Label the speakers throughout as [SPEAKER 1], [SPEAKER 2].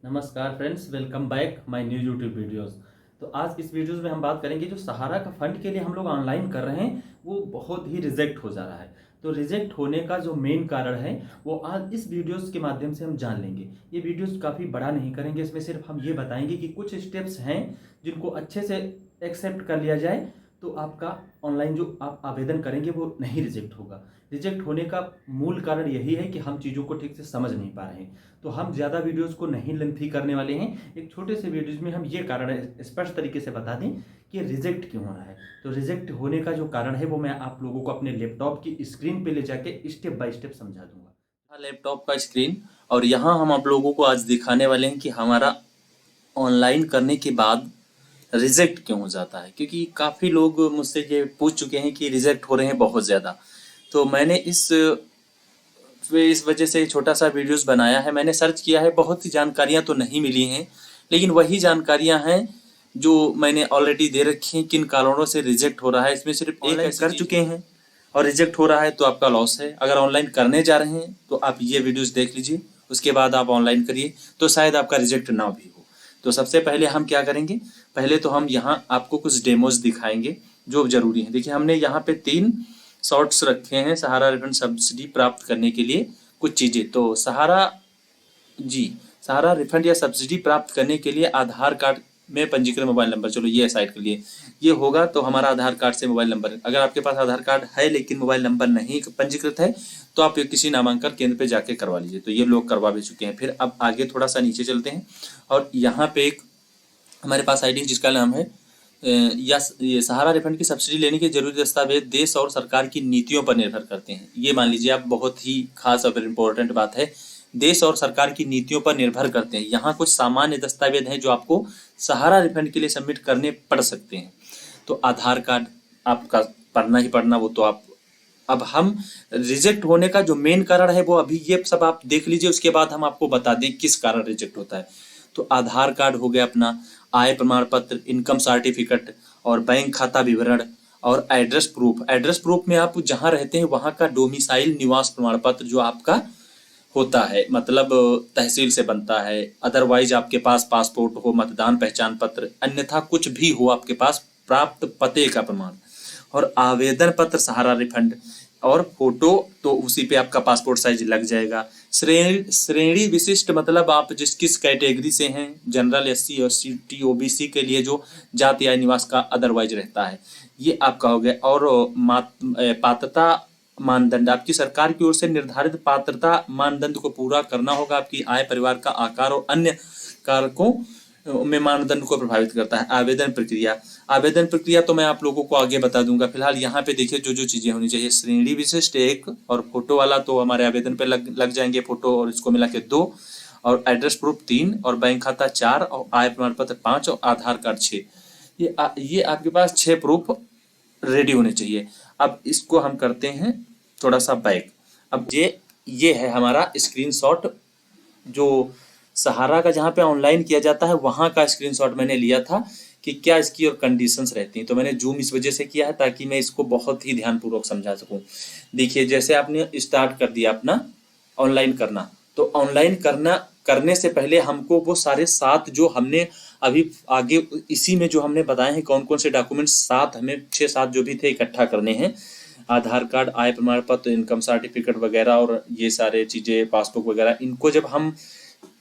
[SPEAKER 1] नमस्कार friends, welcome back my new YouTube videos. तो आज इस वीडियोस में हम बात करेंगे जो सहारा का फंड के लिए हम लोग ऑनलाइन कर रहे हैं वो बहुत ही रिजेक्ट हो जा रहा है। तो रिजेक्ट होने का जो मेन कारण है वो आज इस वीडियोस के माध्यम से हम जान लेंगे। ये वीडियोस काफ़ी बड़ा नहीं करेंगे, इसमें सिर्फ हम ये बताएंगे कि कुछ स्टेप्स हैं जिनको अच्छे से एक्सेप्ट कर लिया जाए तो आपका ऑनलाइन जो आप आवेदन करेंगे वो नहीं रिजेक्ट होगा। रिजेक्ट होने का मूल कारण यही है कि हम चीज़ों को ठीक से समझ नहीं पा रहे हैं। तो हम ज़्यादा वीडियोस को नहीं लेंथी करने वाले हैं। एक छोटे से वीडियोज में हम ये कारण स्पष्ट तरीके से बता दें कि रिजेक्ट क्यों हो रहा है। तो रिजेक्ट होने का जो कारण है वो मैं आप लोगों को अपने लैपटॉप की स्क्रीन पे ले जाके स्टेप बाय स्टेप समझा दूंगा।
[SPEAKER 2] लैपटॉप का स्क्रीन। और यहाँ हम आप लोगों को आज दिखाने वाले हैं कि हमारा ऑनलाइन करने के बाद रिजेक्ट क्यों हो जाता है, क्योंकि काफ़ी लोग मुझसे ये पूछ चुके हैं कि रिजेक्ट हो रहे हैं बहुत ज़्यादा। तो मैंने इस वजह से छोटा सा वीडियोस बनाया है। मैंने सर्च किया है, बहुत सी जानकारियाँ तो नहीं मिली हैं, लेकिन वही जानकारियाँ हैं जो मैंने ऑलरेडी दे रखी हैं किन कारणों से रिजेक्ट हो रहा है। इसमें सिर्फ एक
[SPEAKER 1] ऑनलाइन
[SPEAKER 2] कर चुके हैं और रिजेक्ट हो रहा है तो आपका लॉस है। अगर ऑनलाइन करने जा रहे हैं तो आप ये वीडियोस देख लीजिए, उसके बाद आप ऑनलाइन करिए तो शायद आपका रिजेक्ट ना भी हो। तो सबसे पहले हम क्या करेंगे, पहले तो हम यहाँ आपको कुछ डेमोज दिखाएंगे जो जरूरी है। देखिए, हमने यहाँ पे 3 शॉर्ट्स रखे हैं सहारा रिफंड सब्सिडी प्राप्त करने के लिए कुछ चीज़ें। तो सहारा रिफंड या सब्सिडी प्राप्त करने के लिए आधार कार्ड में पंजीकृत मोबाइल नंबर, चलो ये साइड कर लिए, ये होगा तो हमारा आधार कार्ड से मोबाइल नंबर। अगर आपके पास आधार कार्ड है लेकिन मोबाइल नंबर नहीं पंजीकृत है तो आप किसी नामांकन केंद्र पे जाके करवा लीजिए। तो ये लोग करवा भी चुके हैं। फिर अब आगे थोड़ा सा नीचे चलते हैं और यहाँ पे एक हमारे पास आईडी जिसका नाम है ये सहारा रिफंड की सब्सिडी लेने के जरूरी दस्तावेज देश और सरकार की नीतियों पर निर्भर करते हैं। ये मान लीजिए आप, बहुत ही खास और इम्पोर्टेंट बात है, देश और सरकार की नीतियों पर निर्भर करते हैं। यहाँ कुछ सामान्य दस्तावेज हैं जो आपको सहारा रिफंड के लिए सबमिट करने पड़ सकते हैं। तो आधार कार्ड आपका पढ़ना ही पढ़ना, वो तो आप, अब हम रिजेक्ट होने का जो मेन कारण है वो अभी ये सब आप देख लीजिए, उसके बाद हम आपको बता दें किस कारण रिजेक्ट होता है। तो आधार कार्ड हो गया अपना, आय प्रमाण पत्र, इनकम सर्टिफिकेट और बैंक खाता विवरण और एड्रेस प्रूफ। एड्रेस प्रूफ में आप जहाँ रहते हैं वहाँ का डोमिसाइल निवास प्रमाण पत्र जो आपका होता है, मतलब तहसील से बनता है। अदरवाइज आपके पास पासपोर्ट हो, मतदान पहचान पत्र, अन्यथा कुछ भी हो आपके पास, प्राप्त पते का प्रमाण और आवेदन पत्र सहारा रिफंड और फोटो, तो उसी पे आपका पासपोर्ट साइज लग जाएगा। श्रेणी विशिष्ट, मतलब आप जिस किस कैटेगरी से हैं, जनरल, एससी, एसटी, ओबीसी के लिए जो जाति या निवास का अदरवाइज रहता है, ये आपका हो गया। और पात्रता मानदंड, आपकी सरकार की ओर से निर्धारित पात्रता मानदंड को पूरा करना होगा। आपकी आय, परिवार का आकार और अन्य कारकों में मानदंड को प्रभावित करता है। आवेदन प्रक्रिया तो मैं आप लोगों को आगे बता दूंगा। फिलहाल यहाँ पे देखिए जो जो चीजें होनी चाहिए, श्रेणी विशिष्ट 1 और फोटो वाला तो हमारे आवेदन पे लग जाएंगे, फोटो और इसको मिला के 2, और एड्रेस प्रूफ 3 और बैंक खाता 4 और आय प्रमाण पत्र 5 और आधार कार्ड 6। ये आपके पास 6 प्रूफ रेडी होने चाहिए। अब इसको हम करते हैं थोड़ा सा बैक। अब ये है हमारा स्क्रीनशॉट, जो सहारा का जहाँ पे ऑनलाइन किया जाता है वहाँ का स्क्रीनशॉट मैंने लिया था कि क्या इसकी और कंडीशंस रहती हैं। तो मैंने जूम इस वजह से किया है ताकि मैं इसको बहुत ही ध्यानपूर्वक समझा सकूं। देखिए, जैसे आपने स्टार्ट कर दिया अपना ऑनलाइन करना, तो ऑनलाइन करने से पहले हमको वो सारे 7 जो हमने अभी आगे इसी में जो हमने बताए हैं कौन कौन से डॉक्यूमेंट्स, 7 हमें 6-7 जो भी थे इकट्ठा करने हैं। आधार कार्ड, आय प्रमाण पत्र, इनकम सर्टिफिकेट वगैरह और ये सारे चीज़ें, पासबुक वगैरह, इनको जब हम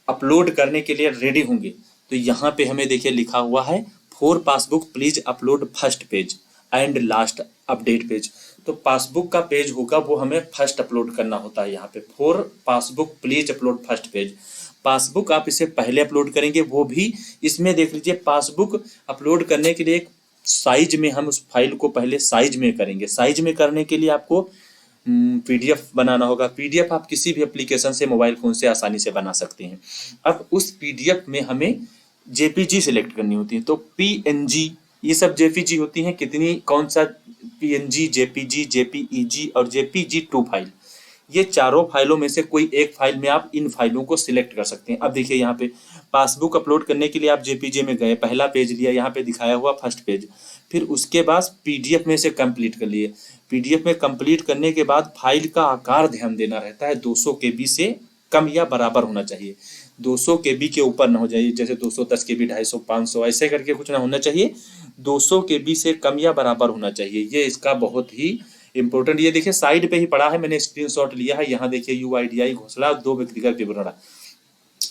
[SPEAKER 2] अपलोड करने के लिए रेडी होंगे तो यहाँ पे हमें देखिए लिखा हुआ है, for passbook please upload first page and last update page. तो पासबुक का पेज होगा वो हमें फर्स्ट अपलोड करना होता है। यहाँ पे for passbook please upload first page, passbook आप इसे पहले अपलोड करेंगे। वो भी इसमें देख लीजिए, पासबुक अपलोड करने के लिए एक साइज में, हम उस फाइल को पहले साइज में करेंगे। साइज में करने के लिए आपको पीडीएफ बनाना होगा। पीडीएफ आप किसी भी एप्लीकेशन से, मोबाइल फोन से आसानी से बना सकते हैं। अब उस पीडीएफ में हमें जेपीजी सिलेक्ट करनी होती है। तो पीएनजी, ये सब जेपीजी होती हैं, कितनी, कौन सा, पीएनजी, जेपीजी, जेपीईजी और जेपीजी 2 फाइल, ये चारों फाइलों में से कोई एक फाइल में आप इन फाइलों को सिलेक्ट कर सकते हैं। अब देखिए यहाँ पे पासबुक अपलोड करने के लिए आप जेपीजे में गए, पहला पेज लिया, यहाँ पे दिखाया हुआ फर्स्ट पेज, फिर उसके बाद पीडीएफ में से कंप्लीट कर लिए। पीडीएफ में कंप्लीट करने के बाद फाइल का आकार ध्यान देना रहता है, 200 KB से कम या बराबर होना चाहिए। 200 केबी के ऊपर ना हो जाए, जैसे 210 केबी, 250, 500 ऐसे करके कुछ ना होना चाहिए, 200 केबी से कम या बराबर होना चाहिए। ये इसका बहुत ही इंपॉर्टेंट, ये देखिए साइड पे ही पड़ा है, मैंने स्क्रीनशॉट लिया है, यहाँ देखिए UIDI घोषणा 2 व्यक्तिगत विवरण,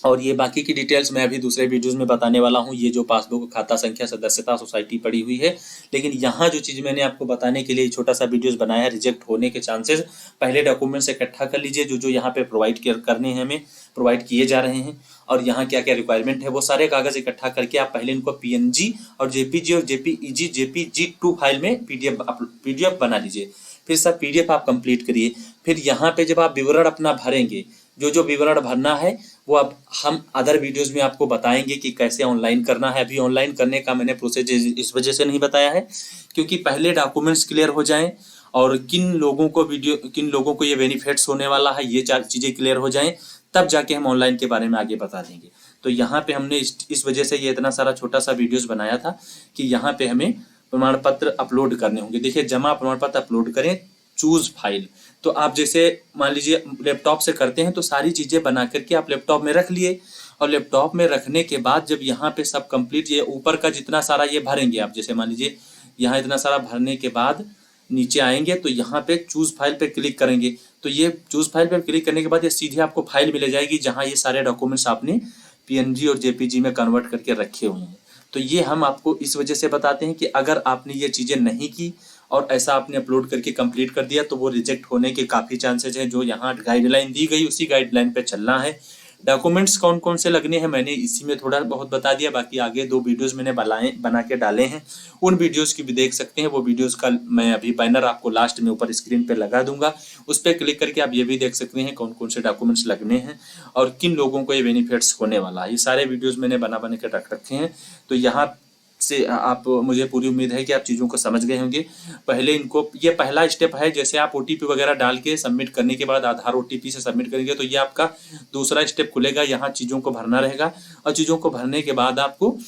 [SPEAKER 2] और ये बाकी की डिटेल्स मैं अभी दूसरे वीडियोस में बताने वाला हूँ। ये जो पासबुक, खाता संख्या, सदस्यता, सोसाइटी पड़ी हुई है, लेकिन यहाँ जो चीज़ मैंने आपको बताने के लिए छोटा सा वीडियोस बनाया है, रिजेक्ट होने के चांसेस, पहले डॉक्यूमेंट्स इकट्ठा कर लीजिए जो जो यहाँ पे प्रोवाइड करने हैं, हमें प्रोवाइड किए जा रहे हैं, और यहाँ क्या क्या रिक्वायरमेंट है, वो सारे कागज इकट्ठा करके आप पहले इनको PNG और JPG और JPEG JPG2 फाइल में PDF बना लीजिए। फिर सब PDF आप कंप्लीट करिए। फिर यहाँ पे जब आप विवरण अपना भरेंगे, जो जो विवरण भरना है वो अब हम अदर वीडियोस में आपको बताएंगे कि कैसे ऑनलाइन करना है। अभी ऑनलाइन करने का मैंने प्रोसेस इस वजह से नहीं बताया है क्योंकि पहले डॉक्यूमेंट्स क्लियर हो जाएं और किन लोगों को ये बेनिफिट्स होने वाला है, ये 4 चीज़ें क्लियर हो जाएं, तब जाके हम ऑनलाइन के बारे में आगे बता देंगे। तो यहाँ पे हमने इस वजह से ये इतना सारा छोटा सा वीडियोस बनाया था कि यहाँ पे हमें प्रमाण पत्र अपलोड करने होंगे। देखिए, जमा प्रमाण पत्र अपलोड करें, चूज फाइल, तो आप जैसे मान लीजिए लैपटॉप से करते हैं तो सारी चीज़ें बना करके आप लैपटॉप में रख लिए, और लैपटॉप में रखने के बाद जब यहाँ पे सब कंप्लीट, ये ऊपर का जितना सारा ये भरेंगे आप, जैसे मान लीजिए यहाँ इतना सारा भरने के बाद नीचे आएंगे तो यहाँ पे चूज फाइल पे क्लिक करेंगे, तो ये चूज फाइल पे क्लिक करने के बाद ये सीधे आपको फाइल मिल जाएगी जहाँ ये सारे डॉक्यूमेंट्स आपने PNG और JPG में कन्वर्ट करके रखे हुए हैं। तो ये हम आपको इस वजह से बताते हैं कि अगर आपने ये चीज़ें नहीं की और ऐसा आपने अपलोड करके कंप्लीट कर दिया तो वो रिजेक्ट होने के काफ़ी चांसेस हैं। जो यहाँ गाइडलाइन दी गई उसी गाइडलाइन पे चलना है। डॉक्यूमेंट्स कौन कौन से लगने हैं मैंने इसी में थोड़ा बहुत बता दिया, बाकी आगे 2 वीडियोस मैंने बना के डाले हैं, उन वीडियोस की भी देख सकते हैं। वो वीडियोस का मैं अभी बैनर आपको लास्ट में ऊपर स्क्रीन पे लगा दूंगा, उस पर क्लिक करके आप ये भी देख सकते हैं कौन कौन से डॉक्यूमेंट्स लगने हैं और किन लोगों को ये बेनिफिट्स होने वाला है। ये सारे वीडियोज़ मैंने बना के रख रखे हैं। तो यहाँ से आप, मुझे पूरी उम्मीद है कि आप चीज़ों को समझ गए होंगे। पहले इनको, ये पहला स्टेप है, जैसे आप OTP वगैरह डाल के सबमिट करने के बाद आधार OTP से सबमिट करेंगे तो ये आपका दूसरा स्टेप खुलेगा। यहाँ चीज़ों को भरना रहेगा और चीज़ों को भरने के बाद आपको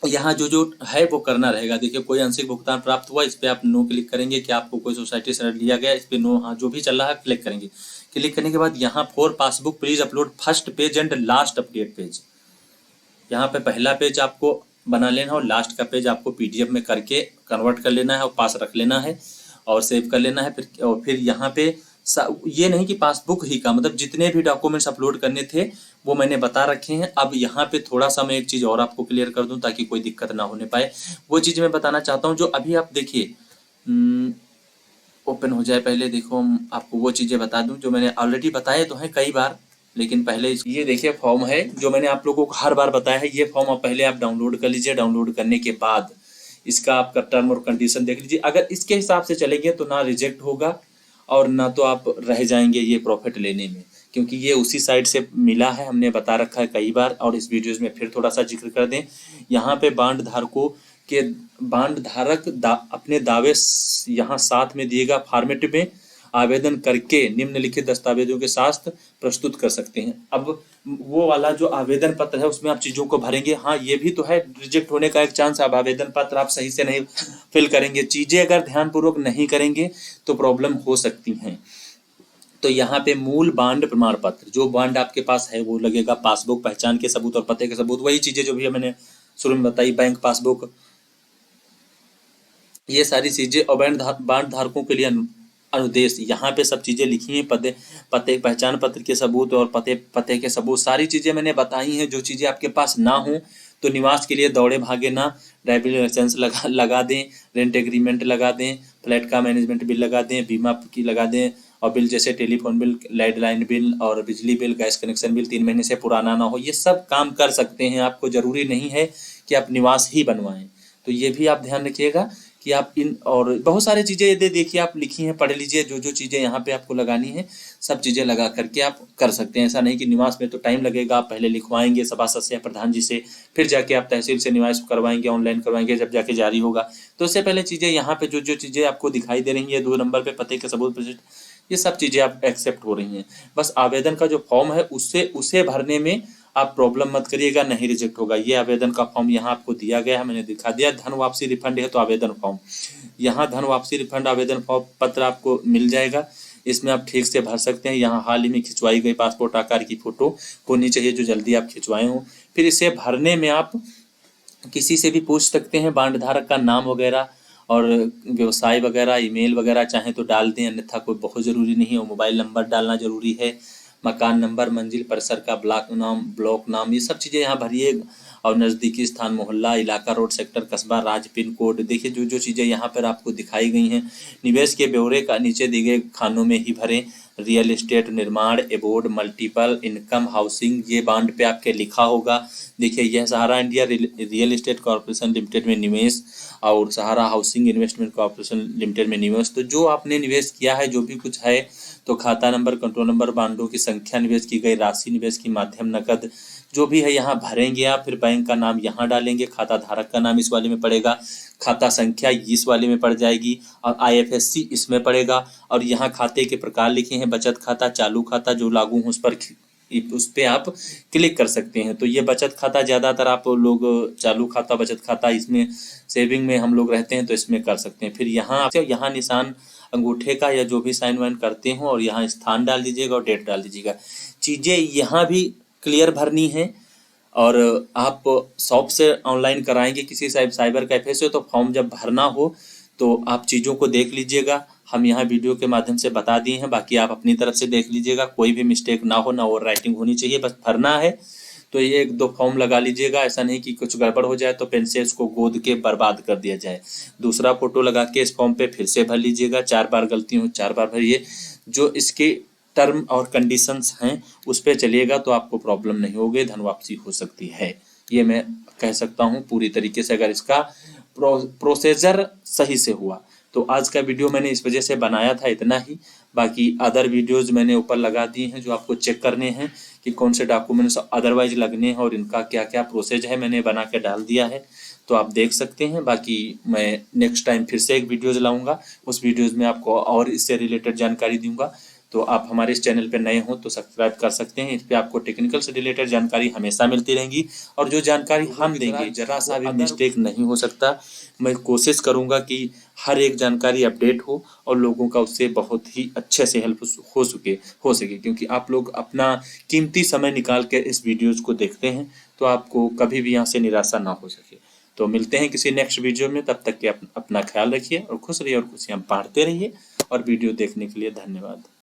[SPEAKER 2] यहाँ जो जो है वो करना रहेगा। देखिए, कोई आंशिक भुगतान प्राप्त हुआ, इस पर आप नो क्लिक करेंगे कि आपको कोई सोसाइटी से लिया गया, इस पर नो, हाँ जो भी चल रहा है क्लिक करेंगे। क्लिक करने के बाद यहाँ for passbook please upload first page and last update page, यहाँ पे पहला पेज आपको बना लेना और लास्ट का पेज आपको PDF में करके कन्वर्ट कर लेना है और पास रख लेना है और सेव कर लेना है। फिर यहाँ पे ये नहीं कि पासबुक ही का, मतलब जितने भी डॉक्यूमेंट्स अपलोड करने थे वो मैंने बता रखे हैं। अब यहाँ पे थोड़ा सा मैं एक चीज़ और आपको क्लियर कर दूं ताकि कोई दिक्कत ना होने पाए। वो चीज़ मैं बताना चाहता हूँ जो अभी आप देखिए ओपन हो जाए, पहले देखो आपको वो चीज़ें बता दूं जो मैंने ऑलरेडी बताए तो हैं कई बार, लेकिन पहले ये देखिए फॉर्म है जो मैंने आप लोगों को हर बार बताया है। ये फॉर्म आप पहले आप डाउनलोड कर लीजिए। डाउनलोड करने के बाद इसका आपका टर्म और कंडीशन देख लीजिए। अगर इसके हिसाब से चलेंगे तो ना रिजेक्ट होगा और ना तो आप रह जाएंगे ये प्रॉफिट लेने में, क्योंकि ये उसी साइड से मिला है, हमने बता रखा है कई बार। और इस वीडियोज़ में फिर थोड़ा सा जिक्र कर दें, यहाँ पे बांड धारक अपने दावे यहाँ साथ में दिएगा फॉर्मेट में आवेदन करके निम्नलिखित दस्तावेजों के साथ प्रस्तुत कर सकते हैं। अब वो वाला जो आवेदन पत्र है उसमें आप चीज़ों को भरेंगे। हाँ, ये भी तो है रिजेक्ट होने का एक चांस। अब आवेदन पत्र आप सही से नहीं फिल करेंगे, चीज़ें अगर ध्यानपूर्वक नहीं करेंगे तो प्रॉब्लम हो सकती हैं। तो यहाँ पे मूल बांड प्रमाण पत्र, जो बांड आपके पास है वो लगेगा, पासबुक, पहचान के सबूत और पते के सबूत, वही चीज़ें जो भी मैंने शुरू में बताई, बैंक पासबुक, ये सारी चीज़ें। और बांड धारकों के लिए अनुदेश, यहाँ पे सब चीज़ें लिखी हैं, पते पहचान पत्र के सबूत और पते के सबूत, सारी चीज़ें मैंने बताई हैं। जो चीज़ें आपके पास ना हो तो निवास के लिए दौड़े भागे ना, ड्राइविंग लाइसेंस लगा दें, रेंट एग्रीमेंट लगा दें, फ्लैट का मैनेजमेंट बिल लगा दें, बीमा की लगा दें, और बिल जैसे टेलीफोन बिल, लैंडलाइन बिल और बिजली बिल, गैस कनेक्शन बिल 3 महीने से पुराना ना हो, ये सब काम कर सकते हैं। आपको ज़रूरी नहीं है कि आप निवास ही बनवाएं, तो ये भी आप ध्यान रखिएगा कि आप इन, और बहुत सारी चीज़ें ये देखिए आप लिखी हैं, पढ़ लीजिए। जो जो चीज़ें यहाँ पे आपको लगानी है सब चीज़ें लगा करके आप कर सकते हैं। ऐसा नहीं कि निवास में तो टाइम लगेगा, आप पहले लिखवाएंगे सभासद से या प्रधान जी से, फिर जाके आप तहसील से निवास करवाएंगे, ऑनलाइन करवाएंगे, जब जाके जारी होगा। तो उससे पहले चीज़ें यहाँ पे जो जो चीज़ें आपको दिखाई दे रही है 2 नंबर पे, पते के सबूत, ये सब चीज़ें आप एक्सेप्ट हो रही हैं। बस आवेदन का जो फॉर्म है उसे भरने में आप प्रॉब्लम मत करिएगा, नहीं रिजेक्ट होगा। ये आवेदन का फॉर्म यहाँ आपको दिया गया है, मैंने दिखा दिया। धन वापसी रिफंड है तो आवेदन फॉर्म, यहाँ धन वापसी रिफंड आवेदन फॉर्म पत्र आपको मिल जाएगा। इसमें आप ठीक से भर सकते हैं। यहाँ हाल ही में खिंचवाई गई पासपोर्ट आकार की फ़ोटो होनी चाहिए जो जल्दी आप खिंचवाए हों। फिर इसे भरने में आप किसी से भी पूछ सकते हैं, बांड धारक का नाम वगैरह और व्यवसाय वगैरह, ईमेल वगैरह चाहें तो डाल दें, अन्यथा कोई बहुत ज़रूरी नहीं है। और मोबाइल नंबर डालना ज़रूरी है, मकान नंबर, मंजिल, परिसर का ब्लॉक नाम, ये सब चीज़ें यहाँ भरिए। और नज़दीकी स्थान, मोहल्ला, इलाका, रोड, सेक्टर, कस्बा, राज्य, पिन कोड, देखिए जो जो चीज़ें यहाँ पर आपको दिखाई गई हैं। निवेश के ब्यौरे का नीचे दिए गए खानों में ही भरें। रियल एस्टेट, निर्माण, एबोर्ड, मल्टीपल इनकम, हाउसिंग, ये बांड पे आपके लिखा होगा। देखिए यह Sahara India real estate corporation limited में निवेश और Sahara housing investment corporation limited में निवेश। तो जो आपने निवेश किया है, जो भी कुछ है, तो खाता नंबर, कंट्रोल नंबर, बांडों की संख्या, निवेश की गई राशि, निवेश की माध्यम, नकद, जो भी है यहाँ भरेंगे आप। फिर बैंक का नाम यहाँ डालेंगे, खाता धारक का नाम इस वाले में पड़ेगा, खाता संख्या इस वाले में पड़ जाएगी और IFSC इसमें पड़ेगा। और यहाँ खाते के प्रकार लिखे हैं, बचत खाता, चालू खाता, जो लागू हो उस पर आप क्लिक कर सकते हैं। तो ये बचत खाता ज़्यादातर आप लोग चालू खाता, बचत खाता, इसमें सेविंग में हम लोग रहते हैं तो इसमें कर सकते हैं। फिर यहाँ निशान अंगूठे का या जो भी साइन वाइन करते हो, और यहाँ स्थान डाल दीजिएगा और डेट डाल दीजिएगा। चीज़ें यहाँ भी क्लियर भरनी है। और आप शॉप से ऑनलाइन कराएंगे किसी साइबर कैफे से, तो फॉर्म जब भरना हो तो आप चीज़ों को देख लीजिएगा। हम यहाँ वीडियो के माध्यम से बता दिए हैं, बाकी आप अपनी तरफ से देख लीजिएगा, कोई भी मिस्टेक ना हो, ना ओवर राइटिंग होनी चाहिए, बस भरना है। तो ये 1-2 फॉर्म लगा लीजिएगा, ऐसा नहीं कि कुछ गड़बड़ हो जाए तो पेन से इसको गोद के बर्बाद कर दिया जाए। दूसरा फोटो लगा के इस फॉर्म पे फिर से भर लीजिएगा। 4 बार गलती हो 4 बार भरिए। जो इसके टर्म और कंडीशंस हैं उस पर चलिएगा तो आपको प्रॉब्लम नहीं होगी, धन वापसी हो सकती है। ये मैं कह सकता हूँ पूरी तरीके से, अगर इसका प्रोसीजर सही से हुआ। तो आज का वीडियो मैंने इस वजह से बनाया था, इतना ही। बाकी अदर वीडियोज़ मैंने ऊपर लगा दिए हैं जो आपको चेक करने हैं कि कौन से डॉक्यूमेंट्स अदरवाइज लगने हैं और इनका क्या क्या प्रोसेस है, मैंने बना के डाल दिया है, तो आप देख सकते हैं। बाकी मैं नेक्स्ट टाइम फिर से एक वीडियोज़ लाऊंगा, उस वीडियोज़ में आपको और इससे रिलेटेड जानकारी दूंगा। तो आप हमारे इस चैनल पे नए हो तो सब्सक्राइब कर सकते हैं। इस पे आपको टेक्निकल से रिलेटेड जानकारी हमेशा मिलती रहेंगी, और जो जानकारी हम देंगे जरा सा भी मिस्टेक नहीं हो सकता। मैं कोशिश करूंगा कि हर एक जानकारी अपडेट हो और लोगों का उससे बहुत ही अच्छे से हेल्प हो सके, क्योंकि आप लोग अपना कीमती समय निकाल के इस वीडियोज़ को देखते हैं, तो आपको कभी भी यहाँ से निराशा ना हो सके। तो मिलते हैं किसी नेक्स्ट वीडियो में, तब तक के अपना ख्याल रखिए और खुश रहिए और खुशियाँ बांटते रहिए। और वीडियो देखने के लिए धन्यवाद।